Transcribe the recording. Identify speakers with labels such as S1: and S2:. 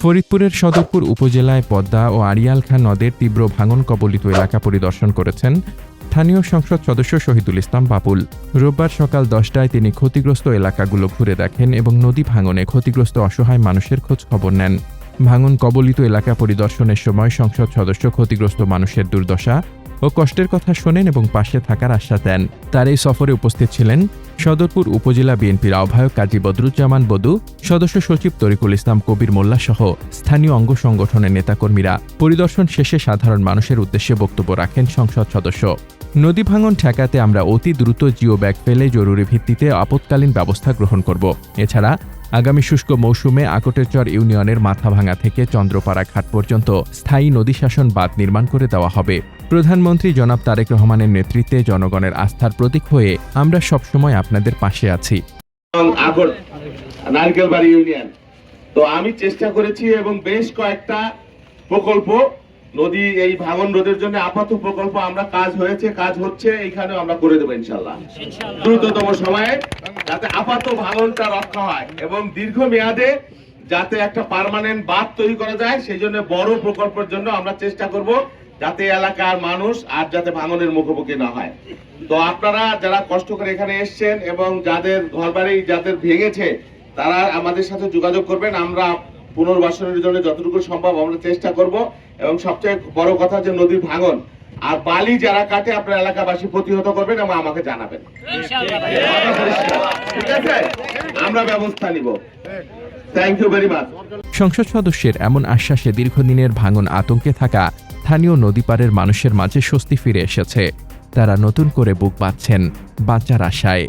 S1: ফরিদপুরের সদরপুর উপজেলায় পদ্মা ও আড়িয়াল খাঁ নদের তীব্র ভাঙন কবলিত এলাকা পরিদর্শন করেছেন স্থানীয় সংসদ সদস্য শহীদুল ইসলাম বাবুল। রোববার সকাল 10টায় তিনি ক্ষতিগ্রস্ত এলাকাগুলো ঘুরে দেখেন এবং নদী ভাঙনে ক্ষতিগ্রস্ত অসহায় মানুষের খোঁজ খবর নেন। ভাঙন কবলিত এলাকা পরিদর্শনের সময় সংসদ সদস্য ক্ষতিগ্রস্ত মানুষের দুর্দশা ও কষ্টের কথা শোনেন এবং পাশে থাকার আশ্বাস দেন। তার এই সফরে উপস্থিত ছিলেন সদরপুর উপজেলা বিএনপির আহ্বায়ক কাজী বদরুজ্জামান বদু, সদস্য সচিব তরিকুল ইসলাম কবির মোল্লা সহ স্থানীয় অঙ্গ সংগঠনের নেতাকর্মীরা। পরিদর্শন শেষে সাধারণ মানুষের উদ্দেশ্যে বক্তব্য রাখেন সংসদ সদস্য। নদী ভাঙন ঠেকাতে আমরা অতি দ্রুত জিও ব্যাগ ফেলে জরুরি ভিত্তিতে আপৎকালীন ব্যবস্থা গ্রহণ করব। এছাড়া আগামী শুষ্ক মৌসুমে আকটেরচর ইউনিয়নের মাথাভাঙা থেকে চন্দ্রপাড়া ঘাট পর্যন্ত স্থায়ী নদী শাসন বাঁধ নির্মাণ করে দেওয়া হবে। প্রধানমন্ত্রী জনাব তারেক রহমানের নেতৃত্বে জনগণের আস্থার প্রতীক হয়ে আমরা সবসময় আপনাদের পাশে আছি।
S2: নারকেলবাড়ি ইউনিয়ন তো আমি চেষ্টা করেছি এবং বেশ কয়েকটা প্রকল্প নদী এই ভাঙন রোধের জন্য আপাতত প্রকল্প আমরা কাজ হচ্ছে এইখানেও আমরা করে দেবো ইনশাল্লাহ দ্রুততম সময়ে, যাতে আপাতত ভাঙনটা রক্ষা হয় এবং দীর্ঘমেয়াদে যাতে একটা পার্মানেন্ট বাঁধ তৈরি করা যায়। সেই জন্য বড় প্রকল্পের জন্য আমরা চেষ্টা করব যাতে এলাকার মানুষ আর যাতে ভাঙনের মুখোমুখি না হয়। তো আপনারা যারা কষ্ট করে এখানে এসছেন এবং যাদের ঘরবাড়ি যাদের ভেঙেছে তারা আমাদের সাথে যোগাযোগ করবেন। আমরা পুনর্বাসনের জন্য যতটুকু সম্ভব আমরা চেষ্টা করব এবং সবচেয়ে বড় কথা যে নদীর ভাঙন আর বালি যারা কাটে আপনার এলাকাবাসী প্রতিহত করবেন এবং আমাকে জানাবেন, ঠিক আছে? আমরা ব্যবস্থা নিব। Thank you very much.
S1: সংসদ সদস্যের এমন আশ্বাসে দীর্ঘদিনের ভাঙন আতঙ্কে থাকা স্থানীয় নদীপাড়ের মানুষের মাঝে স্বস্তি ফিরে এসেছে। তারা নতুন করে বুক বাঁধছেন বাঁচার আশায়।